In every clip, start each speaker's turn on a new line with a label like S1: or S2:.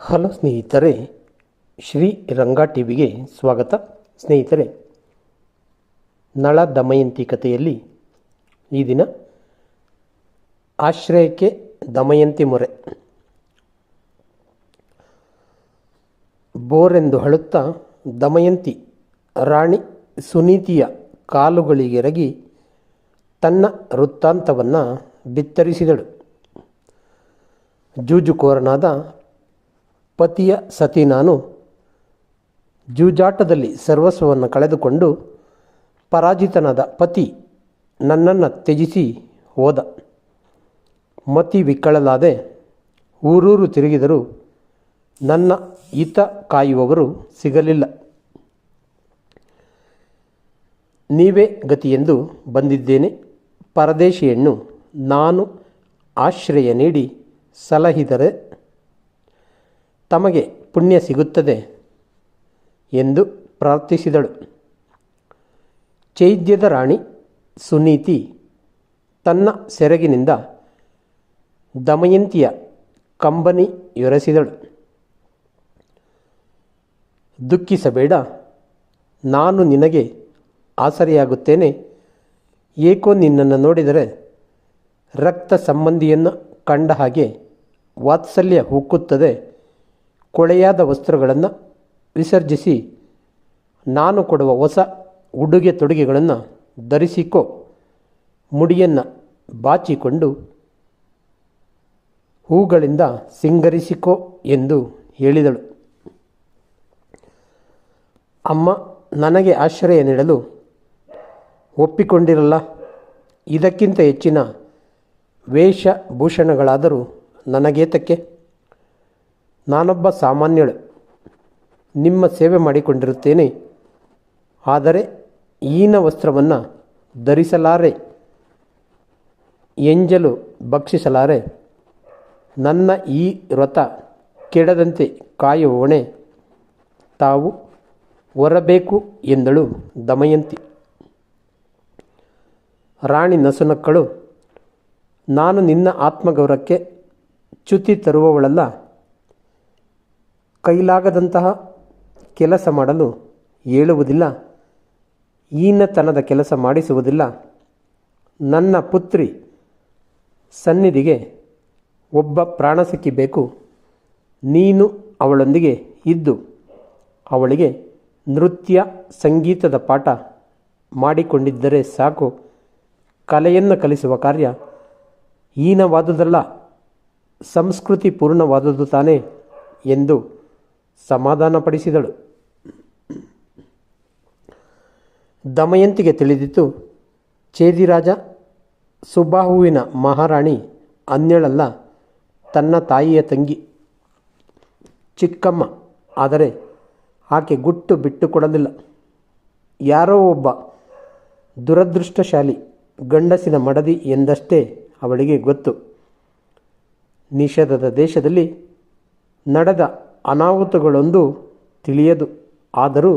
S1: Hello ಸ್ನೇಹಿತರೆ, ಶ್ರೀ ರಂಗ ಟಿವಿಗೆ ಸ್ವಾಗತ. ಸ್ನೇಹಿತರೆ, ನಳ ದಮಯಂತಿ ಕಥೆಯಲ್ಲಿ ಈ ದಿನ ಆಶ್ರಯಕ್ಕೆ ದಮಯಂತಿ ಮೊರೆ. ಬೋರೆಂದು ಅಳುತ್ತಾ ದಮಯಂತಿ ರಾಣಿ ಸುನೀತಿಯ ಕಾಲುಗಳಿಗೆರಗಿ ತನ್ನ ವೃತ್ತಾಂತವನ್ನು ಬಿತ್ತರಿಸಿದಳು. ಜೂಜುಕೋರನಾದ ಪತಿಯ ಸತಿ ನಾನು ಜೂಜಾಟದಲ್ಲಿ ಸರ್ವಸ್ವವನ್ನು ಕಳೆದುಕೊಂಡು ಪರಾಜಿತನಾದ ಪತಿ ನನ್ನನ್ನು ತ್ಯಜಿಸಿ ಹೋದ. ಮತಿ ವಿಕ್ಕಳಲಾದೆ ಊರೂರು ತಿರುಗಿದರೂ ನನ್ನ ಹಿತ ಕಾಯುವವರು ಸಿಗಲಿಲ್ಲ. ನೀವೇ ಗತಿಯೆಂದು ಬಂದಿದ್ದೇನೆ. ಪರದೇಶಿಯನ್ನು ನಾನು ಆಶ್ರಯ ನೀಡಿ ಸಲಹಿದರೆ ತಮಗೆ ಪುಣ್ಯ ಸಿಗುತ್ತದೆ ಎಂದು ಪ್ರಾರ್ಥಿಸಿದಳು. ಚೈದ್ಯದ ರಾಣಿ ಸುನೀತಿ ತನ್ನ ಸೆರಗಿನಿಂದ ದಮಯಂತಿಯ ಕಂಬನಿಯೊರೆಸಿದಳು. ದುಃಖಿಸಬೇಡ, ನಾನು ನಿನಗೆ ಆಸರೆಯಾಗುತ್ತೇನೆ. ಏಕೋ ನಿನ್ನನ್ನು ನೋಡಿದರೆ ರಕ್ತ ಸಂಬಂಧಿಯನ್ನು ಕಂಡ ಹಾಗೆ ವಾತ್ಸಲ್ಯ ಹುಕ್ಕುತ್ತದೆ. ಕೊಳೆಯಾದ ವಸ್ತ್ರಗಳನ್ನು ವಿಸರ್ಜಿಸಿ ನಾನು ಕೊಡುವ ಹೊಸ ಉಡುಗೆ ತೊಡುಗೆಗಳನ್ನು ಧರಿಸಿಕೊ. ಮುಡಿಯನ್ನು ಬಾಚಿಕೊಂಡು ಹೂಗಳಿಂದ ಸಿಂಗರಿಸಿಕೊ ಎಂದು ಹೇಳಿದಳು. ಅಮ್ಮ ನನಗೆ ಆಶ್ರಯ ನೀಡಲು ಒಪ್ಪಿಕೊಂಡಿರಲ್ಲ. ಇದಕ್ಕಿಂತ ಹೆಚ್ಚಿನ ವೇಷಭೂಷಣಗಳಾದರೂ ನನಗೇತಕ್ಕೆ? ನಾನೊಬ್ಬ ಸಾಮಾನ್ಯಳು. ನಿಮ್ಮ ಸೇವೆ ಮಾಡಿಕೊಂಡಿರುತ್ತೇನೆ. ಆದರೆ ಹೀನ ವಸ್ತ್ರವನ್ನು ಧರಿಸಲಾರೆ, ಎಂಜಲು ಭಕ್ಷಿಸಲಾರೆ. ನನ್ನ ಈ ವ್ರತ ಕೆಡದಂತೆ ಕಾಯುವ ಹೊಣೆ ತಾವು ಹೊರಬೇಕು ಎಂದಳು ದಮಯಂತಿ. ರಾಣಿ ನಸುನಕ್ಕಳು. ನಾನು ನಿನ್ನ ಆತ್ಮಗೌರವಕ್ಕೆ ಚ್ಯುತಿ ತರುವವಳಲ್ಲ. ಕೈಲಾಗದಂತಹ ಕೆಲಸ ಮಾಡಲು ಹೇಳುವುದಿಲ್ಲ. ಹೀನತನದ ಕೆಲಸ ಮಾಡಿಸುವುದಿಲ್ಲ. ನನ್ನ ಪುತ್ರಿ ಸನ್ನಿಧಿಗೆ ಒಬ್ಬ ಪ್ರಾಣಸಖಿ ಬೇಕು. ನೀನು ಅವಳೊಂದಿಗೆ ಇದ್ದು ಅವಳಿಗೆ ನೃತ್ಯ ಸಂಗೀತದ ಪಾಠ ಮಾಡಿಕೊಂಡಿದ್ದರೆ ಸಾಕು. ಕಲೆಯನ್ನು ಕಲಿಸುವ ಕಾರ್ಯ ಹೀನವಾದುದಲ್ಲ, ಸಂಸ್ಕೃತಿ ಪೂರ್ಣವಾದುದು ತಾನೇ ಎಂದು ಸಮಾಧಾನಪಡಿಸಿದಳು. ದಮಯಂತಿಗೆ ತಿಳಿದಿತ್ತು, ಚೇದಿರಾಜ ಸುಬಾಹುವಿನ ಮಹಾರಾಣಿ ಅನ್ಯಳಲ್ಲ, ತನ್ನ ತಾಯಿಯ ತಂಗಿ ಚಿಕ್ಕಮ್ಮ. ಆದರೆ ಆಕೆ ಗುಟ್ಟು ಬಿಟ್ಟು ಕೊಡಲಿಲ್ಲ. ಯಾರೋ ಒಬ್ಬ ದುರದೃಷ್ಟಶಾಲಿ ಗಂಡಸಿನ ಮಡದಿ ಎಂದಷ್ಟೇ ಅವಳಿಗೆ ಗೊತ್ತು. ನಿಷೇಧದ ದೇಶದಲ್ಲಿ ನಡೆದ ಅನಾಹುತಗಳೊಂದು ತಿಳಿಯದು. ಆದರೂ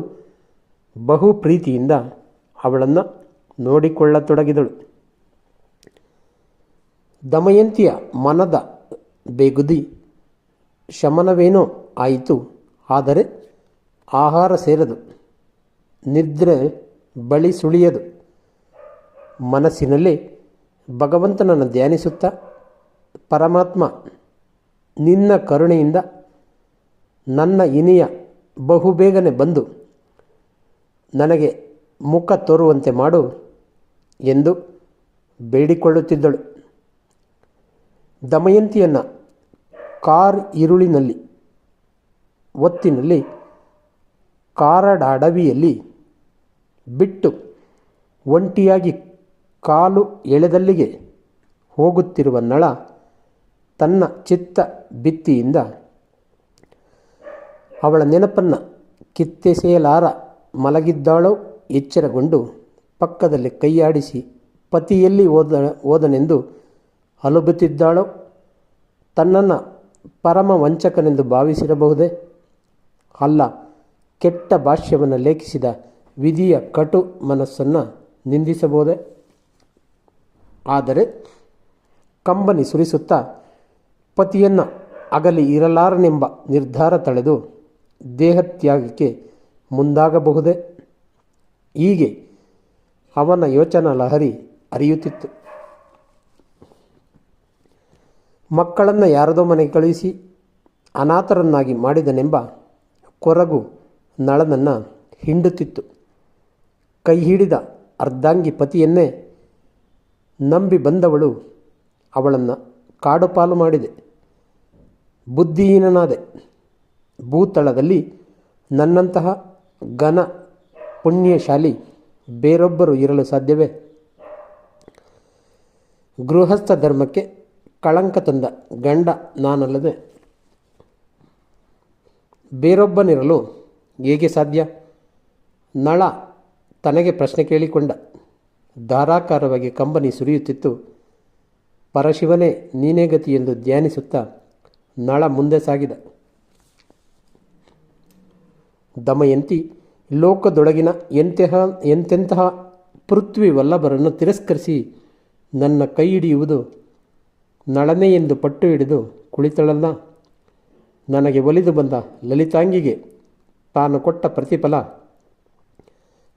S1: ಬಹು ಪ್ರೀತಿಯಿಂದ ಅವಳನ್ನು ನೋಡಿಕೊಳ್ಳತೊಡಗಿದಳು. ದಮಯಂತಿಯ ಮನದ ಬೇಗುದಿ ಶಮನವೇನೋ ಆಯಿತು. ಆದರೆ ಆಹಾರ ಸೇರದು, ನಿದ್ರೆ ಬಳಿ ಸುಳಿಯದು. ಮನಸ್ಸಿನಲ್ಲಿ ಭಗವಂತನನ್ನು ಧ್ಯಾನಿಸುತ್ತಾ, ಪರಮಾತ್ಮ ನಿನ್ನ ಕರುಣೆಯಿಂದ ನನ್ನ ಇನಿಯ ಬಹುಬೇಗನೆ ಬಂದು ನನಗೆ ಮುಖ ತೋರುವಂತೆ ಮಾಡು ಎಂದು ಬೇಡಿಕೊಳ್ಳುತ್ತಿದ್ದಳು. ದಮಯಂತಿಯನ್ನು ಕಾರ್ ಇರುಳಿನಲ್ಲಿ ಒತ್ತಿನಲ್ಲಿ ಕಾರಡಾಡವಿಯಲ್ಲಿ ಬಿಟ್ಟು ಒಂಟಿಯಾಗಿ ಕಾಲು ಎಳೆದಲ್ಲಿಗೆ ಹೋಗುತ್ತಿರುವ ನಳ ತನ್ನ ಚಿತ್ತ ಭಿತ್ತಿಯಿಂದ ಅವಳ ನೆನಪನ್ನು ಕಿತ್ತೆಸೆಯಲಾರ ಮಲಗಿದ್ದಾಳೋ ಎಚ್ಚರಗೊಂಡು ಪಕ್ಕದಲ್ಲಿ ಕೈಯಾಡಿಸಿ ಪತಿಯಲ್ಲಿ ಓದನೆಂದು ಅಲುಬುತ್ತಿದ್ದಾಳೋ, ತನ್ನನ್ನು ಪರಮ ವಂಚಕನೆಂದು ಭಾವಿಸಿರಬಹುದೇ? ಅಲ್ಲ, ಕೆಟ್ಟ ಭಾಷ್ಯವನ್ನು ಲೇಖಿಸಿದ ವಿಧಿಯ ಕಟು ಮನಸ್ಸನ್ನು ನಿಂದಿಸಬಹುದೇ? ಆದರೆ ಕಂಬನಿ ಸುರಿಸುತ್ತಾ ಪತಿಯನ್ನು ಅಗಲಿ ಇರಲಾರನೆಂಬ ನಿರ್ಧಾರ ತಳೆದು ದೇಹತ್ಯಾಗಕ್ಕೆ ಮುಂದಾಗಬಹುದೇ? ಹೀಗೆ ಅವನ ಯೋಚನಾ ಲಹರಿ ಹರಿಯುತ್ತಿತ್ತು. ಮಕ್ಕಳನ್ನು ಯಾರದೋ ಮನೆಗೆ ಕಳುಹಿಸಿ ಅನಾಥರನ್ನಾಗಿ ಮಾಡಿದನೆಂಬ ಕೊರಗು ನಳನನ್ನು ಹಿಂಡುತ್ತಿತ್ತು. ಕೈ ಹಿಡಿದ ಅರ್ಧಾಂಗಿ ಪತಿಯನ್ನೇ ನಂಬಿ ಬಂದವಳು ಅವಳನ್ನು ಕಾಡುಪಾಲು ಮಾಡಿದೆ. ಬುದ್ಧಿಹೀನನಾದೆ. ಭೂತಳದಲ್ಲಿ ನನ್ನಂತಹ ಘನ ಪುಣ್ಯಶಾಲಿ ಬೇರೊಬ್ಬರು ಇರಲು ಸಾಧ್ಯವೇ? ಗೃಹಸ್ಥ ಧರ್ಮಕ್ಕೆ ಕಳಂಕ ತಂದ ಗಂಡ ನಾನಲ್ಲದೆ ಬೇರೊಬ್ಬನಿರಲು ಹೇಗೆ ಸಾಧ್ಯ? ನಳ ತನಗೆ ಪ್ರಶ್ನೆ ಕೇಳಿಕೊಂಡ. ಧಾರಾಕಾರವಾಗಿ ಕಂಬನಿ ಸುರಿಯುತ್ತಿತ್ತು. ಪರಶಿವನೇ ನೀನೇ ಗತಿ ಎಂದು ಧ್ಯಾನಿಸುತ್ತಾ ನಳ ಮುಂದೆ ಸಾಗಿದ. ದಮಯಂತಿ ಲೋಕದೊಳಗಿನ ಎಂತೆಂತಹ ಪೃಥ್ವಿ ವಲ್ಲಭರನ್ನು ತಿರಸ್ಕರಿಸಿ ನನ್ನ ಕೈ ಹಿಡಿಯುವುದು ನಳನೇ ಎಂದು ಪಟ್ಟು ಹಿಡಿದು ಕುಳಿತಳಲ್ಲ. ನನಗೆ ಒಲಿದು ಬಂದ ಲಲಿತಾಂಗಿಗೆ ತಾನು ಕೊಟ್ಟ ಪ್ರತಿಫಲ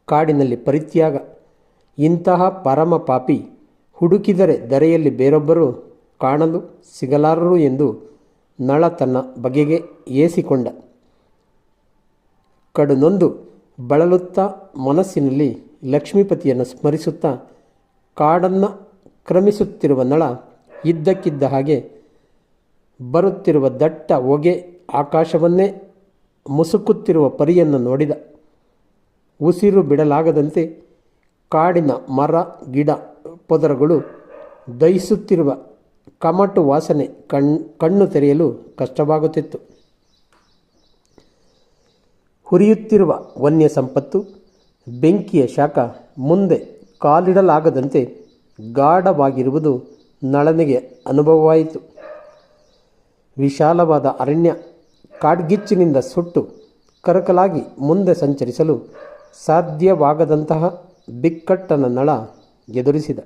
S1: ಕಾಡಿನಲ್ಲಿ ಪರಿತ್ಯಾಗ. ಇಂತಹ ಪರಮ ಪಾಪಿ ಹುಡುಕಿದರೆ ಧರೆಯಲ್ಲಿ ಬೇರೊಬ್ಬರು ಕಾಣಲು ಸಿಗಲಾರರು ಎಂದು ನಳ ತನ್ನ ಬಗೆಗೆ ಏಸಿಕೊಂಡ. ಕಡುನೊಂದು ಬಳಲುತ್ತಾ ಮನಸ್ಸಿನಲ್ಲಿ ಲಕ್ಷ್ಮೀಪತಿಯನ್ನು ಸ್ಮರಿಸುತ್ತಾ ಕಾಡನ್ನು ಕ್ರಮಿಸುತ್ತಿರುವ ನಳ ಇದ್ದಕ್ಕಿದ್ದ ಹಾಗೆ ಬರುತ್ತಿರುವ ದಟ್ಟ ಹೊಗೆ ಆಕಾಶವನ್ನೇ ಮುಸುಕುತ್ತಿರುವ ಪರಿಯನ್ನು ನೋಡಿದ. ಉಸಿರು ಬಿಡಲಾಗದಂತೆ ಕಾಡಿನ ಮರ ಗಿಡ ಪೊದರುಗಳು ದಹಿಸುತ್ತಿರುವ ಕಮಟು ವಾಸನೆ ಕಣ್ಣು ತೆರೆಯಲು ಕಷ್ಟವಾಗುತ್ತಿತ್ತು. ಹುರಿಯುತ್ತಿರುವ ವನ್ಯ ಸಂಪತ್ತು, ಬೆಂಕಿಯ ಶಾಖ ಮುಂದೆ ಕಾಲಿಡಲಾಗದಂತೆ ಗಾಢವಾಗಿರುವುದು ನಳನಿಗೆ ಅನುಭವವಾಯಿತು. ವಿಶಾಲವಾದ ಅರಣ್ಯ ಕಾಡ್ಗಿಚ್ಚಿನಿಂದ ಸುಟ್ಟು ಕರಕಲಾಗಿ ಮುಂದೆ ಸಂಚರಿಸಲು ಸಾಧ್ಯವಾಗದಂತಹ ಬಿಕ್ಕಟ್ಟನ ನಳ ಎದುರಿಸಿದ.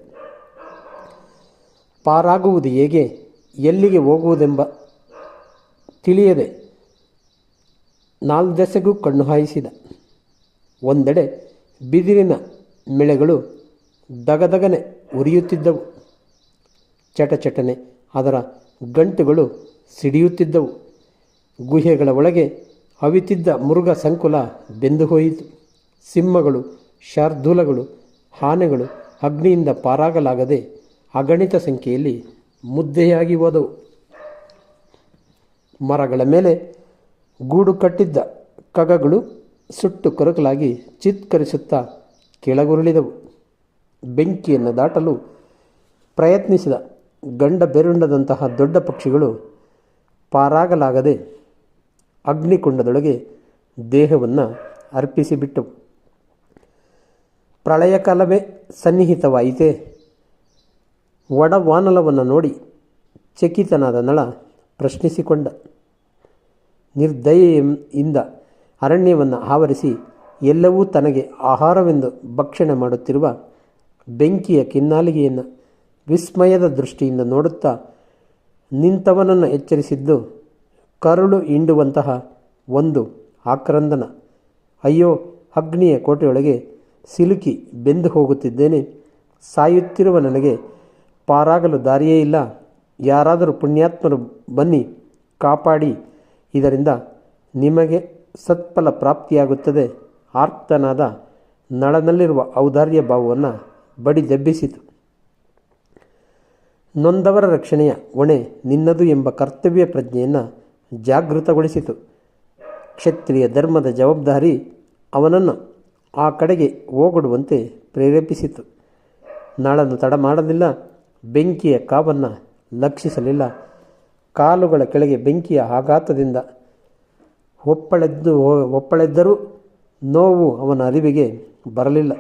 S1: ಪಾರಾಗುವುದು ಹೇಗೆ, ಎಲ್ಲಿಗೆ ಹೋಗುವುದೆಂಬ ತಿಳಿಯದೆ ನಾಲ್ದೆಸೆಗೂ ಕಣ್ಣು ಹಾಯಿಸಿದ. ಒಂದೆಡೆ ಬಿದಿರಿನ ಮೆಳೆಗಳು ದಗದಗನೆ ಉರಿಯುತ್ತಿದ್ದವು. ಚಟಚಟನೆ ಅದರ ಗಂಟುಗಳು ಸಿಡಿಯುತ್ತಿದ್ದವು. ಗುಹೆಗಳ ಒಳಗೆ ಅವಿತಿದ್ದ ಮೃಗ ಸಂಕುಲ ಬೆಂದು ಹೋಯಿತು. ಸಿಂಹಗಳು, ಶಾರ್ದೂಲಗಳು, ಆನೆಗಳು ಅಗ್ನಿಯಿಂದ ಪಾರಾಗಲಾಗದೆ ಅಗಣಿತ ಸಂಖ್ಯೆಯಲ್ಲಿ ಮುದ್ದೆಯಾಗಿ ಹೋದವು. ಮರಗಳ ಮೇಲೆ ಗೂಡು ಕಟ್ಟಿದ್ದ ಖಗಗಳು ಸುಟ್ಟು ಕೊರಕಲಾಗಿ ಚಿತ್ಕರಿಸುತ್ತಾ ಕೆಳಗುರುಳಿದವು. ಬೆಂಕಿಯನ್ನು ದಾಟಲು ಪ್ರಯತ್ನಿಸಿದ ಗಂಡ ಬೆರುಂಡದಂತಹ ದೊಡ್ಡ ಪಕ್ಷಿಗಳು ಪಾರಾಗಲಾಗದೆ ಅಗ್ನಿಕುಂಡದೊಳಗೆ ದೇಹವನ್ನು ಅರ್ಪಿಸಿಬಿಟ್ಟವು. ಪ್ರಳಯ ಕಾಲವೇ ಸನ್ನಿಹಿತವಾಯಿತೇ? ಒಡವಾನಲವನ್ನು ನೋಡಿ ಚಕಿತನಾದ ನಳ ಪ್ರಶ್ನಿಸಿಕೊಂಡ. ನಿರ್ದಯೆಯಿಂದ ಅರಣ್ಯವನ್ನು ಆವರಿಸಿ ಎಲ್ಲವೂ ತನಗೆ ಆಹಾರವೆಂದು ಭಕ್ಷಣೆ ಮಾಡುತ್ತಿರುವ ಬೆಂಕಿಯ ಕಿನ್ನಾಲಿಗೆಯನ್ನು ವಿಸ್ಮಯದ ದೃಷ್ಟಿಯಿಂದ ನೋಡುತ್ತಾ ನಿಂತವನನ್ನು ಎಚ್ಚರಿಸಿದ್ದು ಕರುಳು ಹಿಂಡುವಂತಹ ಒಂದು ಆಕ್ರಂದನ. ಅಯ್ಯೋ, ಅಗ್ನಿಯ ಕೋಟೆಯೊಳಗೆ ಸಿಲುಕಿ ಬೆಂದು ಹೋಗುತ್ತಿದ್ದೇನೆ. ಸಾಯುತ್ತಿರುವ ನನಗೆ ಪಾರಾಗಲು ದಾರಿಯೇ ಇಲ್ಲ. ಯಾರಾದರೂ ಪುಣ್ಯಾತ್ಮರು ಬನ್ನಿ, ಕಾಪಾಡಿ. ಇದರಿಂದ ನಿಮಗೆ ಸತ್ಫಲ ಪ್ರಾಪ್ತಿಯಾಗುತ್ತದೆ. ಆರ್ತನಾದ ನಳನಲ್ಲಿರುವ ಔದಾರ್ಯ ಭಾವವನ್ನು ಬಡಿದೆಬ್ಬಿಸಿತು. ನೊಂದವರ ರಕ್ಷಣೆಯ ಹೊಣೆ ನಿನ್ನದು ಎಂಬ ಕರ್ತವ್ಯ ಪ್ರಜ್ಞೆಯನ್ನು ಜಾಗೃತಗೊಳಿಸಿತು. ಕ್ಷತ್ರಿಯ ಧರ್ಮದ ಜವಾಬ್ದಾರಿ ಅವನನ್ನು ಆ ಕಡೆಗೆ ಹೋಗೊಡುವಂತೆ ಪ್ರೇರೇಪಿಸಿತು. ನಳನು ತಡ ಮಾಡಲಿಲ್ಲ. ಬೆಂಕಿಯ ಕಾವನ್ನು ಲಕ್ಷಿಸಲಿಲ್ಲ. ಕಾಲುಗಳ ಕೆಳಗೆ ಬೆಂಕಿಯ ಆಘಾತದಿಂದ ಒಪ್ಪಳೆದ್ದರೂ ನೋವು ಅವನ ಅರಿವಿಗೆ ಬರಲಿಲ್ಲ.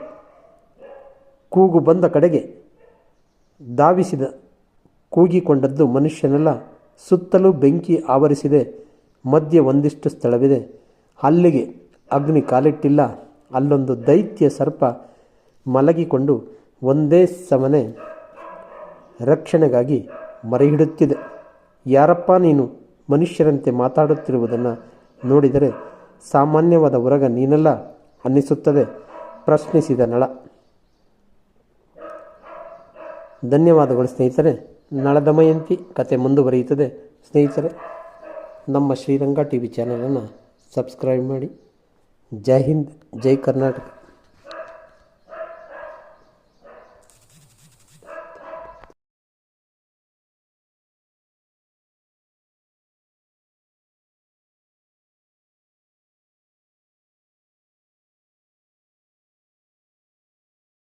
S1: ಕೂಗು ಬಂದ ಕಡೆಗೆ ಧಾವಿಸಿದ. ಕೂಗಿಕೊಂಡದ್ದು ಮನುಷ್ಯನಲ್ಲ. ಸುತ್ತಲೂ ಬೆಂಕಿ ಆವರಿಸಿದೆ. ಮಧ್ಯೆ ಒಂದಿಷ್ಟು ಸ್ಥಳವಿದೆ. ಅಲ್ಲಿಗೆ ಅಗ್ನಿ ಕಾಲಿಟ್ಟಿಲ್ಲ. ಅಲ್ಲೊಂದು ದೈತ್ಯ ಸರ್ಪ ಮಲಗಿಕೊಂಡು ಒಂದೇ ಸಮನೆ ರಕ್ಷಣೆಗಾಗಿ ಮರೆಹಿಡುತ್ತಿದೆ. ಯಾರಪ್ಪ ನೀನು? ಮನುಷ್ಯರಂತೆ ಮಾತಾಡುತ್ತಿರುವುದನ್ನು ನೋಡಿದರೆ ಸಾಮಾನ್ಯವಾದ ಹೊರಗ ನೀನಲ್ಲ ಅನ್ನಿಸುತ್ತದೆ ಪ್ರಶ್ನಿಸಿದ ನಳ. ಧನ್ಯವಾದಗಳು ಸ್ನೇಹಿತರೆ. ನಳದಮಯಂತಿ ಕತೆ ಮುಂದುವರಿಯುತ್ತದೆ. ಸ್ನೇಹಿತರೆ, ನಮ್ಮ ಶ್ರೀರಂಗ ಟಿ ವಿ ಚಾನಲನ್ನು ಸಬ್ಸ್ಕ್ರೈಬ್ ಮಾಡಿ. ಜೈ ಹಿಂದ್, ಜೈ ಕರ್ನಾಟಕ.